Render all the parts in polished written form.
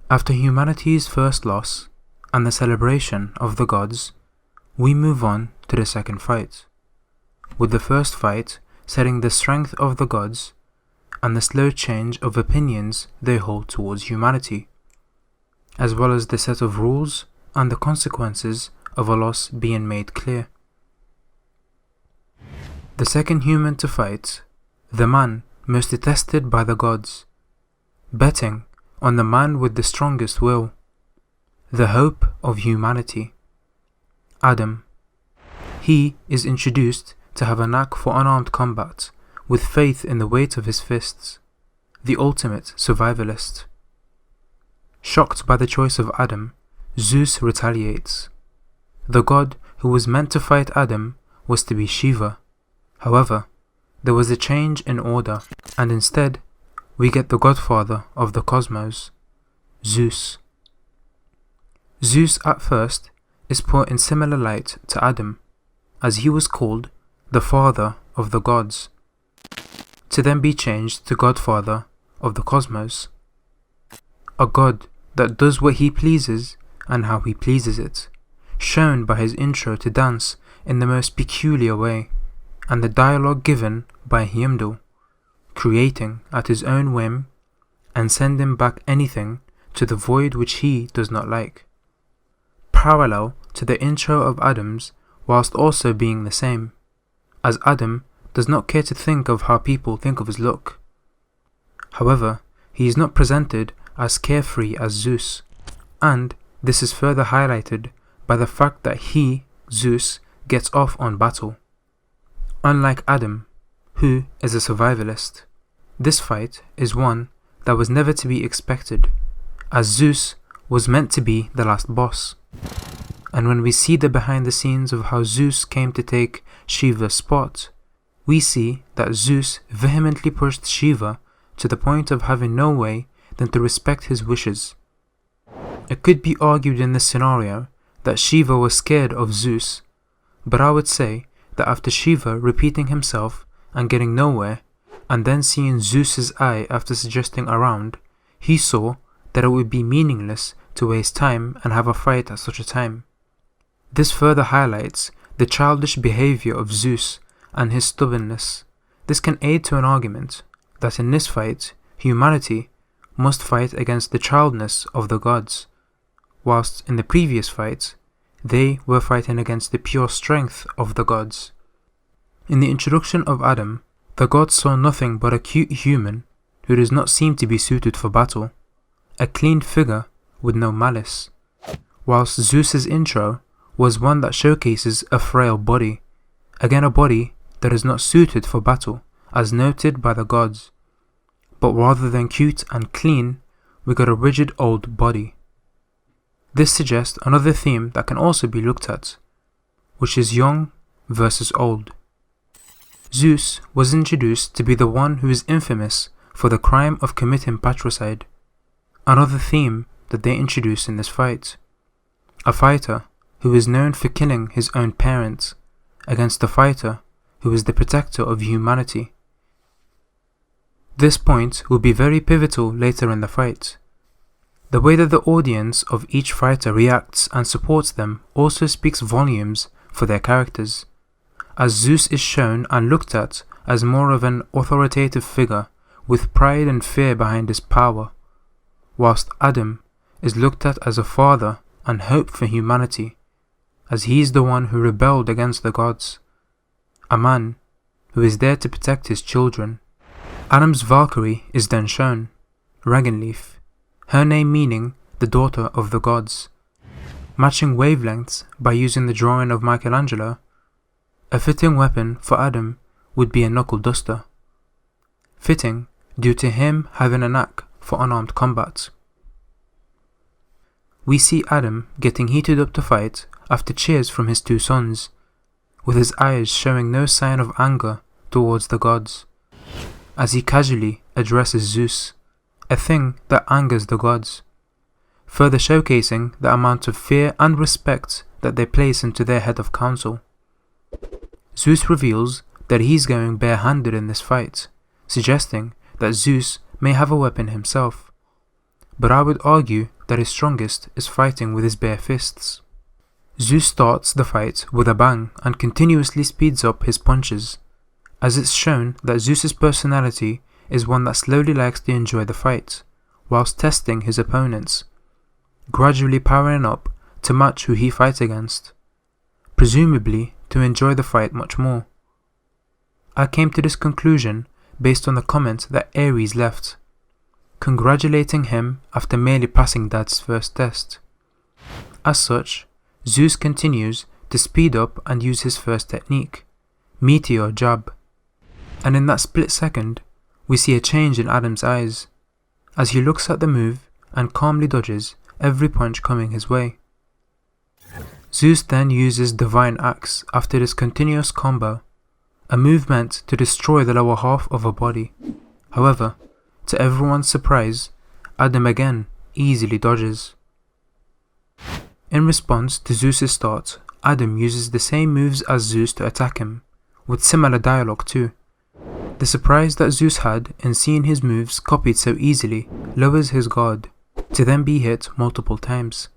After humanity's first loss and the celebration of the gods, we move on to the second fight, with the first fight setting the strength of the gods and the slow change of opinions they hold towards humanity, as well as the set of rules and the consequences of a loss being made clear. The second human to fight, the man most detested by the gods, betting on the man with the strongest will, the hope of humanity, Adam. He is introduced to have a knack for unarmed combat, with faith in the weight of his fists, the ultimate survivalist. Shocked by the choice of Adam, Zeus retaliates. The god who was meant to fight Adam was to be Shiva. However, there was a change in order, and instead, we get the godfather of the cosmos, Zeus. Zeus at first is put in similar light to Adam, as he was called the father of the gods, to then be changed to godfather of the cosmos, a god that does what he pleases and how he pleases it, shown by his intro to dance in the most peculiar way, and the dialogue given by Heimdall, creating at his own whim and sending back anything to the void which he does not like, parallel to the intro of Adam's, whilst also being the same, as Adam does not care to think of how people think of his look. However, he is not presented as carefree as Zeus, and this is further highlighted by the fact that he, Zeus, gets off on battle. Unlike Adam, who is a survivalist, this fight is one that was never to be expected, as Zeus was meant to be the last boss. And when we see the behind the scenes of how Zeus came to take Shiva's spot, we see that Zeus vehemently pushed Shiva to the point of having no way than to respect his wishes. It could be argued in this scenario that Shiva was scared of Zeus, but I would say that after Shiva repeating himself and getting nowhere, and then seeing Zeus's eye after suggesting a round, he saw that it would be meaningless to waste time and have a fight at such a time. This further highlights the childish behavior of Zeus and his stubbornness. This can aid to an argument that in this fight, humanity must fight against the childness of the gods, whilst in the previous fight, they were fighting against the pure strength of the gods. In the introduction of Adam, the gods saw nothing but a cute human who does not seem to be suited for battle, a clean figure with no malice, whilst Zeus's intro was one that showcases a frail body, again a body that is not suited for battle, as noted by the gods, but rather than cute and clean, we got a rigid old body. This suggests another theme that can also be looked at, which is young versus old. Zeus was introduced to be the one who is infamous for the crime of committing patricide, another theme that they introduce in this fight, a fighter who is known for killing his own parents against a fighter who is the protector of humanity. This point will be very pivotal later in the fight. The way that the audience of each fighter reacts and supports them also speaks volumes for their characters, as Zeus is shown and looked at as more of an authoritative figure with pride and fear behind his power, whilst Adam is looked at as a father and hope for humanity, as he is the one who rebelled against the gods, a man who is there to protect his children. Adam's Valkyrie is then shown, Regenleaf, her name meaning the daughter of the gods, matching wavelengths by using the drawing of Michelangelo. A fitting weapon for Adam would be a knuckle duster, fitting due to him having a knack for unarmed combat. We see Adam getting heated up to fight after cheers from his two sons, with his eyes showing no sign of anger towards the gods, as he casually addresses Zeus, a thing that angers the gods, further showcasing the amount of fear and respect that they place into their head of council. Zeus reveals that he's going barehanded in this fight, suggesting that Zeus may have a weapon himself, but I would argue that is strongest is fighting with his bare fists. Zeus starts the fight with a bang and continuously speeds up his punches, as it's shown that Zeus's personality is one that slowly likes to enjoy the fight, whilst testing his opponents, gradually powering up to match who he fights against, presumably to enjoy the fight much more. I came to this conclusion based on the comment that Ares left, congratulating him after merely passing Dad's first test. As such, Zeus continues to speed up and use his first technique, Meteor Jab, and in that split second, we see a change in Adam's eyes, as he looks at the move and calmly dodges every punch coming his way. Zeus then uses Divine Axe after this continuous combo, a move meant to destroy the lower half of a body. However, to everyone's surprise, Adam again easily dodges. In response to Zeus's start, Adam uses the same moves as Zeus to attack him, with similar dialogue too. The surprise that Zeus had in seeing his moves copied so easily lowers his guard, to then be hit multiple times.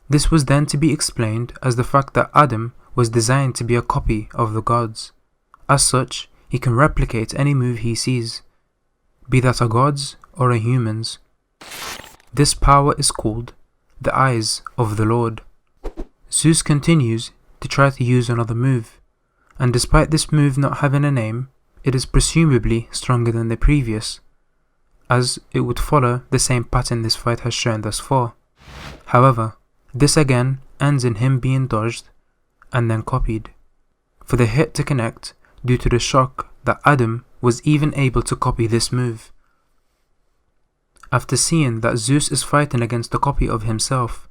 This was then to be explained as the fact that Adam was designed to be a copy of the gods. As such, he can replicate any move he sees, be that a god's or a human's. This power is called the Eyes of the Lord. Zeus continues to try to use another move, and despite this move not having a name, it is presumably stronger than the previous, as it would follow the same pattern this fight has shown thus far. However, this again ends in him being dodged and then copied, for the hit to connect due to the shock that Adam was even able to copy this move. After seeing that Zeus is fighting against a copy of himself,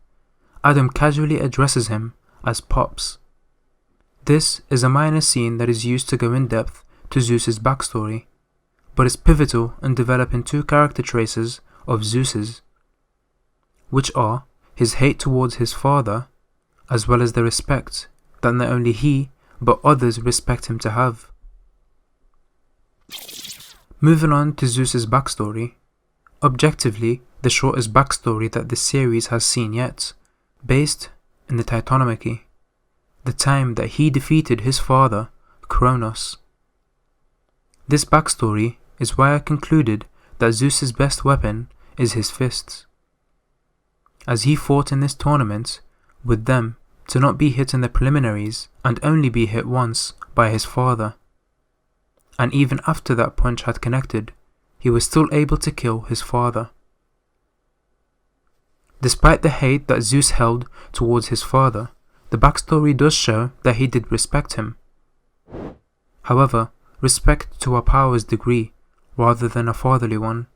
Adam casually addresses him as Pops. This is a minor scene that is used to go in depth to Zeus's backstory, but is pivotal in developing two character traces of Zeus's, which are his hate towards his father, as well as the respect that not only he, but others respect him to have. Moving on to Zeus's backstory, objectively the shortest backstory that this series has seen yet, based in the Titanomachy, the time that he defeated his father, Kronos. This backstory is why I concluded that Zeus's best weapon is his fists, as he fought in this tournament with them to not be hit in the preliminaries and only be hit once by his father, and even after that punch had connected, he was still able to kill his father. Despite the hate that Zeus held towards his father, the backstory does show that he did respect him. However, respect to a power's degree rather than a fatherly one.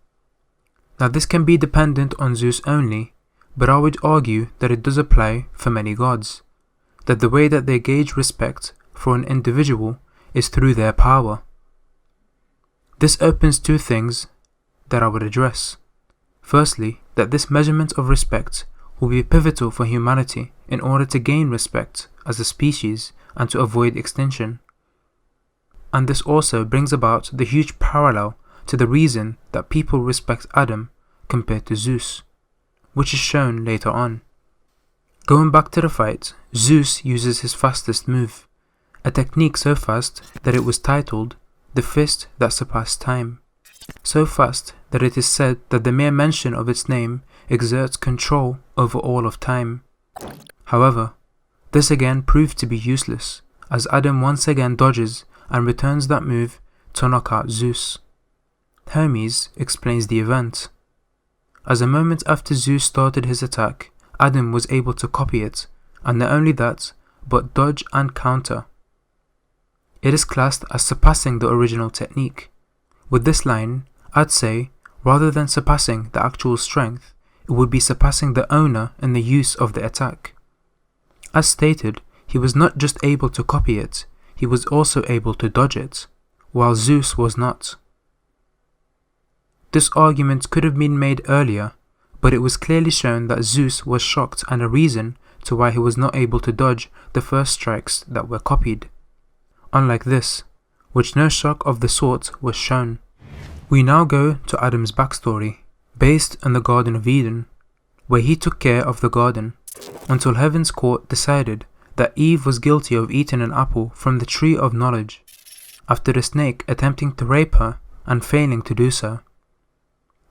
Now this can be dependent on Zeus only, but I would argue that it does apply for many gods, that the way that they gauge respect for an individual is through their power. This opens two things that I would address. Firstly, that this measurement of respect will be pivotal for humanity in order to gain respect as a species and to avoid extinction. And this also brings about the huge parallel to the reason that people respect Adam compared to Zeus, which is shown later on. Going back to the fight, Zeus uses his fastest move, a technique so fast that it was titled the Fist That Surpassed Time, so fast that it is said that the mere mention of its name exerts control over all of time. However, this again proved to be useless, as Adam once again dodges and returns that move to knock out Zeus. Hermes explains the event. As a moment after Zeus started his attack, Adam was able to copy it, and not only that, but dodge and counter. It is classed as surpassing the original technique. With this line, I'd say, rather than surpassing the actual strength, it would be surpassing the owner in the use of the attack. As stated, he was not just able to copy it, he was also able to dodge it, while Zeus was not. This argument could have been made earlier, but it was clearly shown that Zeus was shocked and a reason to why he was not able to dodge the first strikes that were copied, unlike this, which no shock of the sort was shown. We now go to Adam's backstory, based in the Garden of Eden, where he took care of the garden, until Heaven's court decided that Eve was guilty of eating an apple from the tree of knowledge, after the snake attempting to rape her and failing to do so.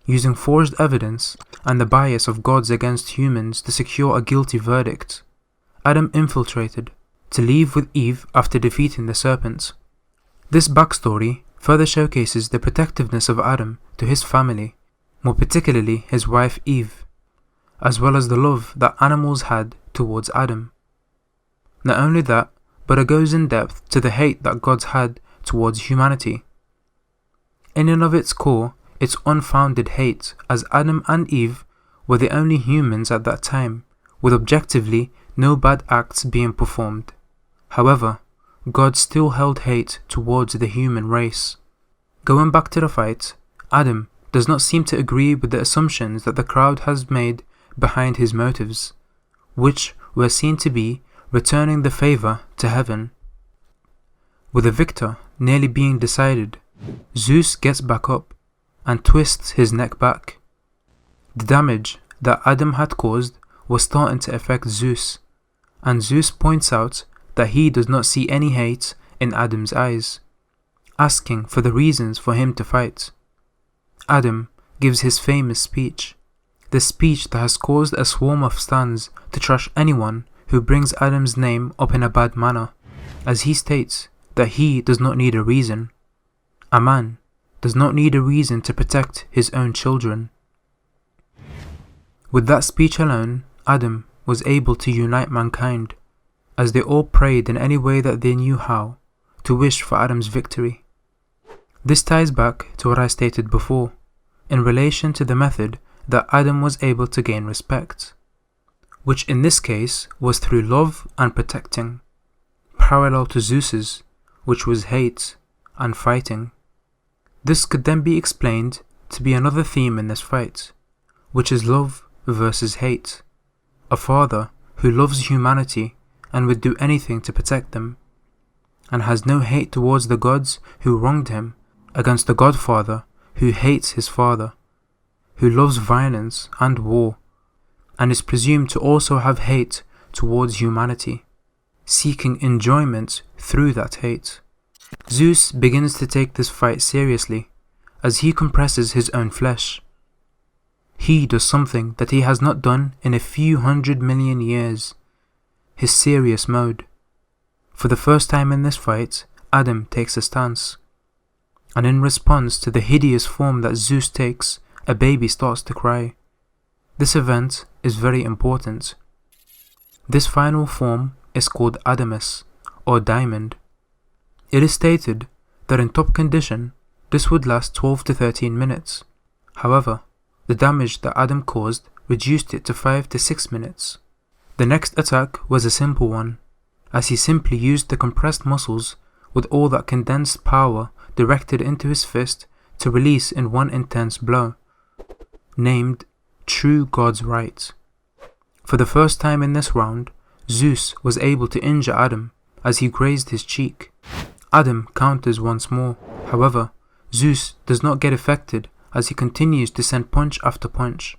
Using forged evidence and the bias of gods against humans to secure a guilty verdict, Adam infiltrated to leave with Eve after defeating the serpent. This backstory further showcases the protectiveness of Adam to his family, more particularly his wife Eve, as well as the love that animals had towards Adam. Not only that, but it goes in depth to the hate that gods had towards humanity. In and of its core, it's unfounded hate, as Adam and Eve were the only humans at that time, with objectively no bad acts being performed. However, God still held hate towards the human race. Going back to the fight, Adam does not seem to agree with the assumptions that the crowd has made behind his motives, which were seen to be returning the favor to heaven. With the victor nearly being decided, Zeus gets back up and twists his neck back. The damage that Adam had caused was starting to affect Zeus, and Zeus points out that he does not see any hate in Adam's eyes, asking for the reasons for him to fight. Adam gives his famous speech, the speech that has caused a swarm of stands to trash anyone who brings Adam's name up in a bad manner, as he states that he does not need a reason. A man does not need a reason to protect his own children. With that speech alone, Adam was able to unite mankind, as they all prayed in any way that they knew how to wish for Adam's victory. This ties back to what I stated before, in relation to the method that Adam was able to gain respect, which in this case was through love and protecting, parallel to Zeus's, which was hate and fighting. This could then be explained to be another theme in this fight, which is love versus hate. A father who loves humanity and would do anything to protect them, and has no hate towards the gods who wronged him, against the godfather who hates his father, who loves violence and war, and is presumed to also have hate towards humanity, seeking enjoyment through that hate. Zeus begins to take this fight seriously, as he compresses his own flesh. He does something that he has not done in a few 100 million years, his serious mode. For the first time in this fight, Adam takes a stance, and in response to the hideous form that Zeus takes, a baby starts to cry. This event is very important. This final form is called Adamus, or diamond. It is stated that in top condition, this would last 12 to 13 minutes. However, the damage that Adam caused reduced it to 5 to 6 minutes. The next attack was a simple one, as he simply used the compressed muscles with all that condensed power directed into his fist to release in one intense blow, named True God's Right. For the first time in this round, Zeus was able to injure Adam as he grazed his cheek. Adam counters once more. However, Zeus does not get affected as he continues to send punch after punch.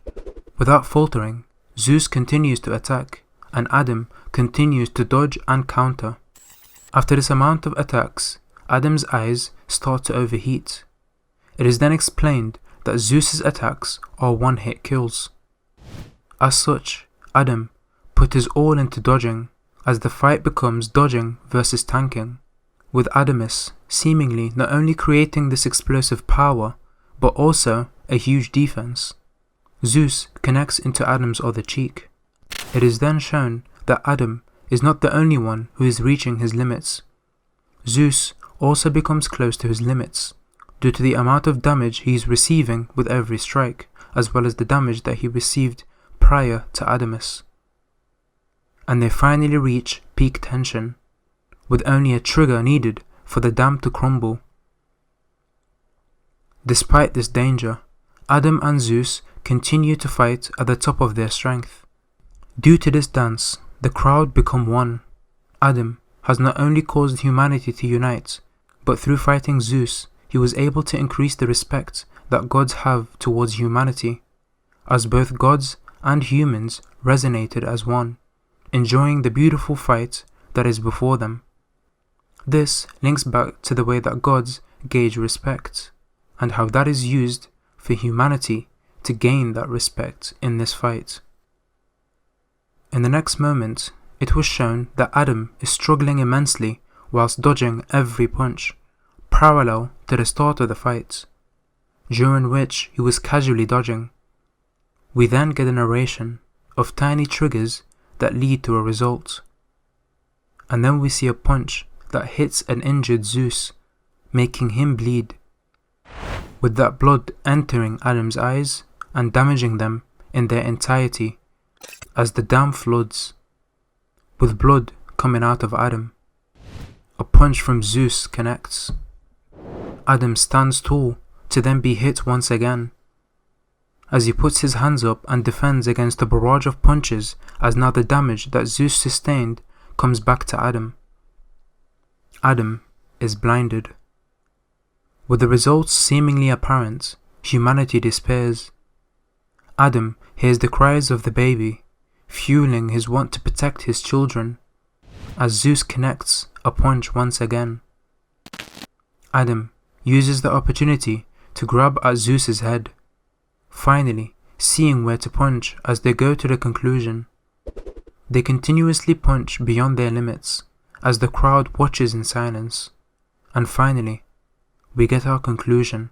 Without faltering, Zeus continues to attack, and Adam continues to dodge and counter. After this amount of attacks, Adam's eyes start to overheat. It is then explained that Zeus's attacks are one-hit kills. As such, Adam put his all into dodging, as the fight becomes dodging versus tanking, with Adamus seemingly not only creating this explosive power, but also a huge defense. Zeus connects into Adam's other cheek. It is then shown that Adam is not the only one who is reaching his limits. Zeus also becomes close to his limits, due to the amount of damage he is receiving with every strike, as well as the damage that he received prior to Adamus. And they finally reach peak tension, with only a trigger needed for the dam to crumble. Despite this danger, Adam and Zeus continue to fight at the top of their strength. Due to this dance, the crowd become one. Adam has not only caused humanity to unite, but through fighting Zeus, he was able to increase the respect that gods have towards humanity, as both gods and humans resonated as one, enjoying the beautiful fight that is before them. This links back to the way that gods gauge respect, and how that is used for humanity to gain that respect in this fight. In the next moment, it was shown that Adam is struggling immensely whilst dodging every punch, parallel to the start of the fight, during which he was casually dodging. We then get a narration of tiny triggers that lead to a result, and then we see a punch that hits an injured Zeus, making him bleed, with that blood entering Adam's eyes and damaging them in their entirety as the dam floods, with blood coming out of Adam. A punch from Zeus connects. Adam stands tall to then be hit once again, as he puts his hands up and defends against a barrage of punches, as now the damage that Zeus sustained comes back to Adam. Adam is blinded. With the results seemingly apparent, humanity despairs. Adam hears the cries of the baby, fueling his want to protect his children, as Zeus connects a punch once again. Adam uses the opportunity to grab at Zeus's head, finally seeing where to punch as they go to the conclusion. They continuously punch beyond their limits as the crowd watches in silence, and finally we get our conclusion.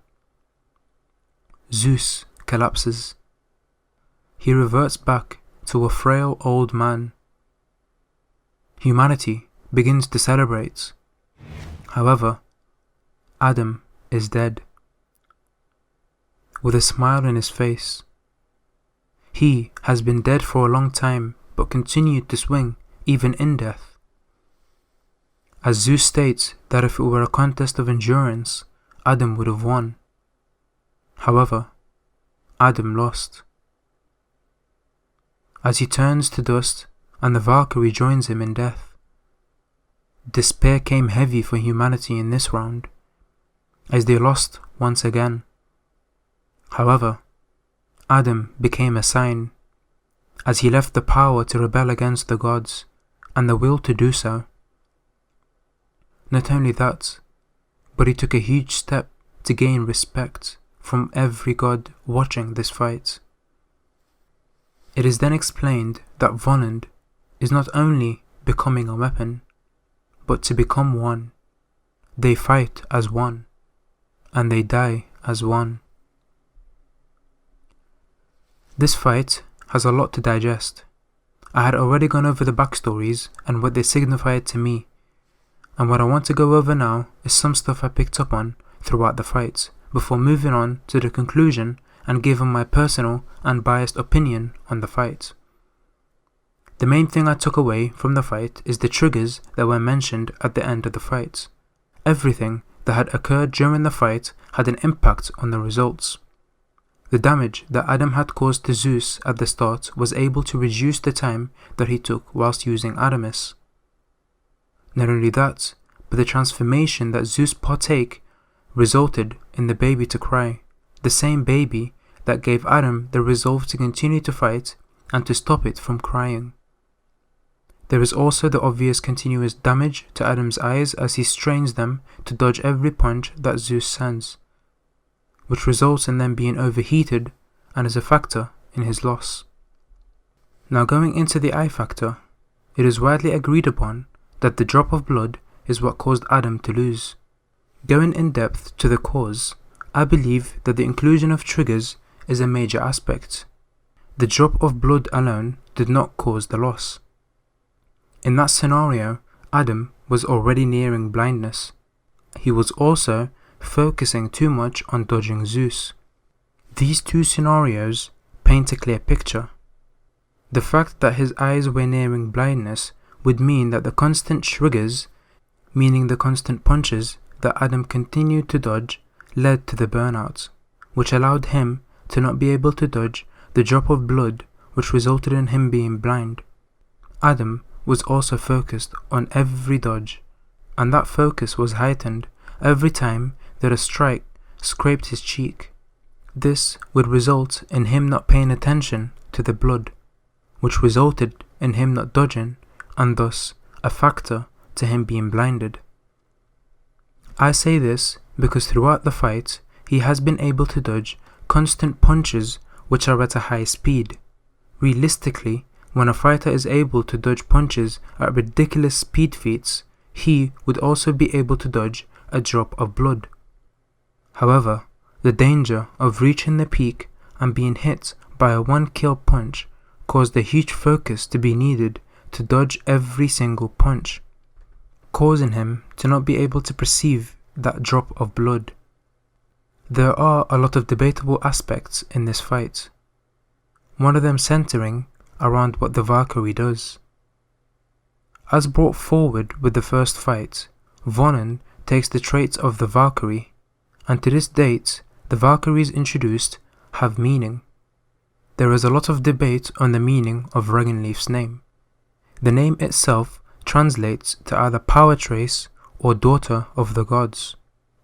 Zeus collapses. He reverts back to a frail old man. Humanity begins to celebrate. However, Adam is dead, with a smile on his face. He has been dead for a long time, but continued to swing even in death. As Zeus states that if it were a contest of endurance, Adam would have won. However, Adam lost. As he turns to dust and the Valkyrie joins him in death, despair came heavy for humanity in this round, as they lost once again. However, Adam became a sign, as he left the power to rebel against the gods and the will to do so. Not only that, but he took a huge step to gain respect from every god watching this fight. It is then explained that Volund is not only becoming a weapon, but to become one. They fight as one, and they die as one. This fight has a lot to digest. I had already gone over the backstories and what they signified to me, and what I want to go over now is some stuff I picked up on throughout the fight, before moving on to the conclusion and giving my personal and biased opinion on the fight. The main thing I took away from the fight is the triggers that were mentioned at the end of the fight. Everything that had occurred during the fight had an impact on the results. The damage that Adam had caused to Zeus at the start was able to reduce the time that he took whilst using Adamus. Not only that, but the transformation that Zeus partake resulted in the baby to cry, the same baby that gave Adam the resolve to continue to fight and to stop it from crying. There is also the obvious continuous damage to Adam's eyes as he strains them to dodge every punch that Zeus sends, which results in them being overheated and is a factor in his loss. Now, going into the eye factor, it is widely agreed upon that the drop of blood is what caused Adam to lose. Going in depth to the cause, I believe that the inclusion of triggers is a major aspect. The drop of blood alone did not cause the loss. In that scenario, Adam was already nearing blindness. He was also focusing too much on dodging Zeus. These two scenarios paint a clear picture. The fact that his eyes were nearing blindness would mean that the constant triggers, meaning the constant punches that Adam continued to dodge, led to the burnout, which allowed him to not be able to dodge the drop of blood, which resulted in him being blind. Adam was also focused on every dodge, and that focus was heightened every time that a strike scraped his cheek. This would result in him not paying attention to the blood, which resulted in him not dodging and thus a factor to him being blinded. I say this because throughout the fight he has been able to dodge constant punches which are at a high speed. Realistically, when a fighter is able to dodge punches at ridiculous speed feats, he would also be able to dodge a drop of blood. However, the danger of reaching the peak and being hit by a one-kill punch caused a huge focus to be needed to dodge every single punch, causing him to not be able to perceive that drop of blood. There are a lot of debatable aspects in this fight, one of them centering around what the Valkyrie does. As brought forward with the first fight, Vonnen takes the traits of the Valkyrie, and to this date, the Valkyries introduced have meaning. There is a lot of debate on the meaning of Regenleif's name. The name itself translates to either power trace or daughter of the gods.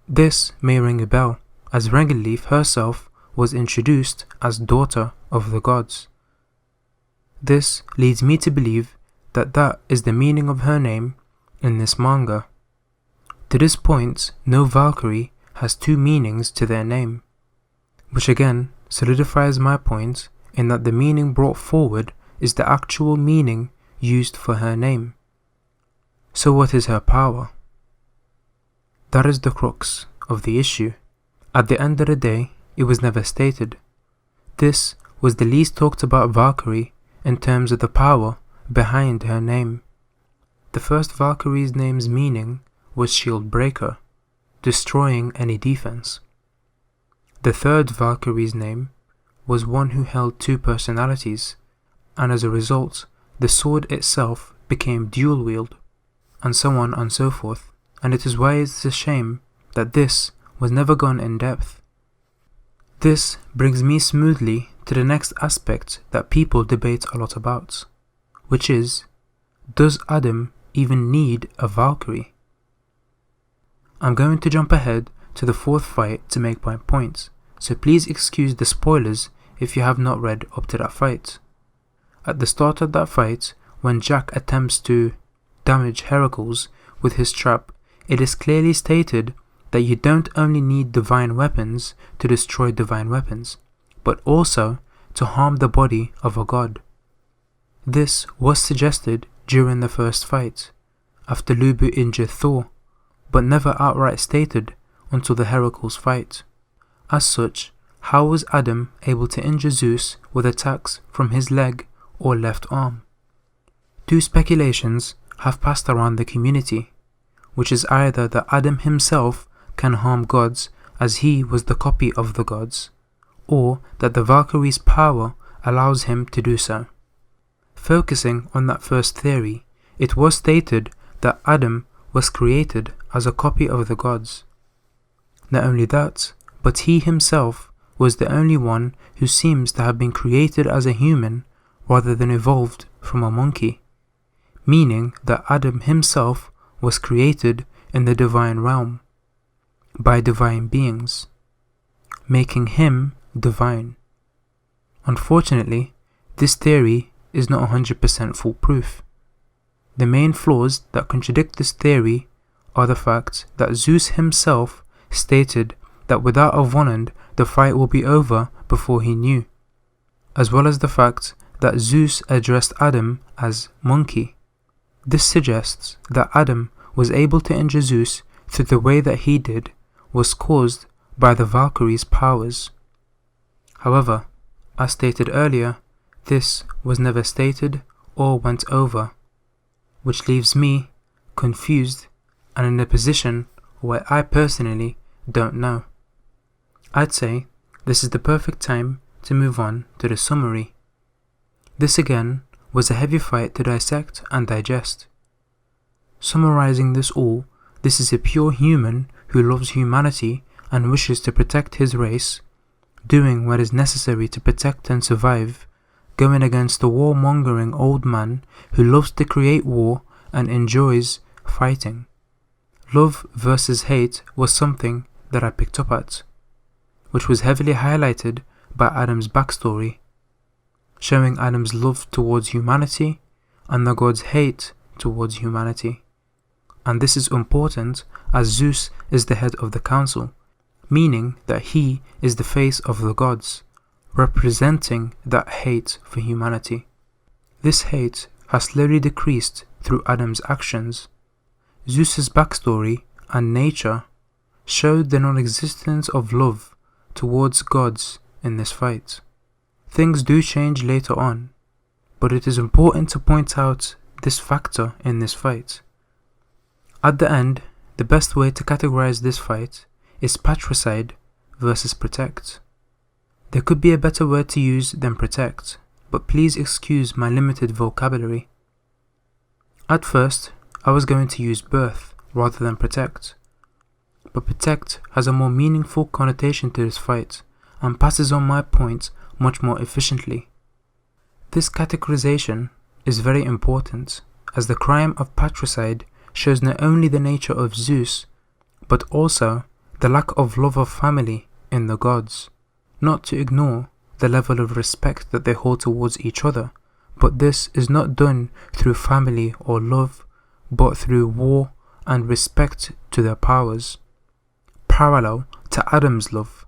This may ring a bell, as Regenleif herself was introduced as daughter of the gods. This leads me to believe that that is the meaning of her name in this manga. To this point, no Valkyrie has two meanings to their name, which again solidifies my point in that the meaning brought forward is the actual meaning used for her name. So what is her power? That is the crux of the issue. At the end of the day, it was never stated. This was the least talked about Valkyrie in terms of the power behind her name. The first Valkyrie's name's meaning was shield breaker, destroying any defense. The third Valkyrie's name was one who held two personalities, and as a result, the sword itself became dual wield, and so on and so forth, and it is why it's a shame that this was never gone in depth. This brings me smoothly to the next aspect that people debate a lot about, which is, does Adam even need a Valkyrie? I'm going to jump ahead to the fourth fight to make my point, so please excuse the spoilers if you have not read up to that fight. At the start of that fight, when Jack attempts to damage Heracles with his trap, it is clearly stated that you don't only need divine weapons to destroy divine weapons, but also to harm the body of a god. This was suggested during the first fight, after Lubu injured Thor, but never outright stated until the Heracles fight. As such, how was Adam able to injure Zeus with attacks from his leg or left arm? Two speculations have passed around the community, which is either that Adam himself can harm gods as he was the copy of the gods, or that the Valkyrie's power allows him to do so. Focusing on that first theory, it was stated that Adam was created as a copy of the gods. Not only that, but he himself was the only one who seems to have been created as a human rather than evolved from a monkey, meaning that Adam himself was created in the divine realm by divine beings, making him divine. Unfortunately, this theory is not 100% foolproof. The main flaws that contradict this theory are the fact that Zeus himself stated that without a Vonand the fight will be over before he knew, as well as the fact that Zeus addressed Adam as monkey. This suggests that Adam was able to injure Zeus through the way that he did was caused by the Valkyrie's powers. However, as stated earlier, this was never stated or went over, which leaves me confused and in a position where I personally don't know. I'd say this is the perfect time to move on to the summary. This again was a heavy fight to dissect and digest. Summarizing this all, this is a pure human who loves humanity and wishes to protect his race, doing what is necessary to protect and survive, going against a warmongering old man who loves to create war and enjoys fighting. Love versus hate was something that I picked up at, which was heavily highlighted by Adam's backstory. showing Adam's love towards humanity and the gods' hate towards humanity. And this is important as Zeus is the head of the council, meaning that he is the face of the gods, representing that hate for humanity. This hate has slowly decreased through Adam's actions. Zeus's backstory and nature showed the non-existence of love towards gods in this fight. Things do change later on, but it is important to point out this factor in this fight. At the end, the best way to categorize this fight is Patricide versus Protect. There could be a better word to use than Protect, but please excuse my limited vocabulary. At first, I was going to use Birth rather than Protect, but Protect has a more meaningful connotation to this fight and passes on my point much more efficiently. This categorization is very important, as the crime of Patricide shows not only the nature of Zeus, but also the lack of love of family in the gods. Not to ignore the level of respect that they hold towards each other, but this is not done through family or love, but through war and respect to their powers, parallel to Adam's love,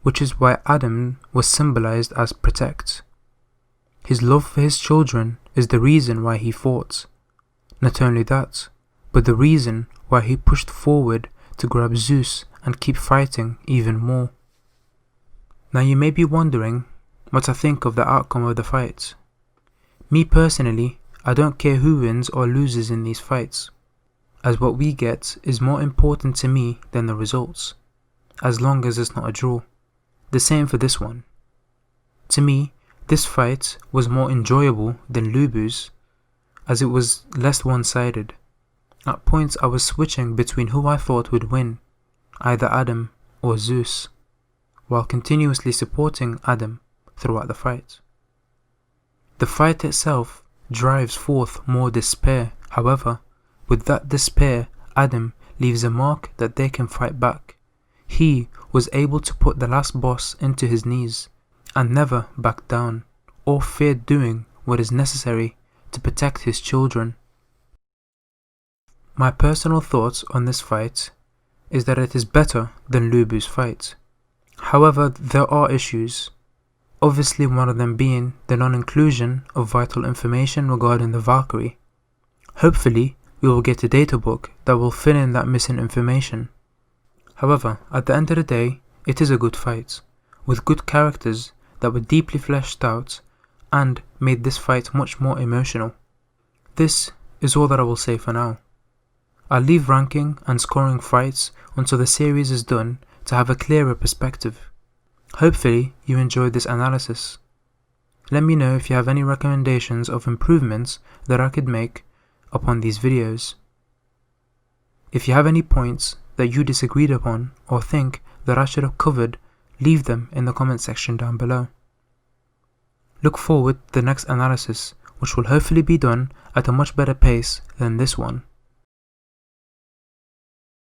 which is why Adam was symbolized as Protect. His love for his children is the reason why he fought. Not only that, but the reason why he pushed forward to grab Zeus and keep fighting even more. Now you may be wondering what I think of the outcome of the fight. Me personally, I don't care who wins or loses in these fights, as what we get is more important to me than the results, as long as it's not a draw. The same for this one. To me, this fight was more enjoyable than Lubu's, as it was less one-sided. At points I was switching between who I thought would win, either Adam or Zeus, while continuously supporting Adam throughout the fight. The fight itself drives forth more despair, however, with that despair Adam leaves a mark that they can fight back. He was able to put the last boss into his knees, and never back down, or feared doing what is necessary to protect his children. My personal thoughts on this fight is that it is better than Lubu's fight. However, there are issues, obviously one of them being the non-inclusion of vital information regarding the Valkyrie. Hopefully, we will get a data book that will fill in that missing information. However, at the end of the day, it is a good fight, with good characters that were deeply fleshed out and made this fight much more emotional. This is all that I will say for now. I'll leave ranking and scoring fights until the series is done to have a clearer perspective. Hopefully you enjoyed this analysis. Let me know if you have any recommendations of improvements that I could make upon these videos. If you have any points that you disagreed upon or think that I should have covered, leave them in the comment section down below. Look forward to the next analysis, which will hopefully be done at a much better pace than this one.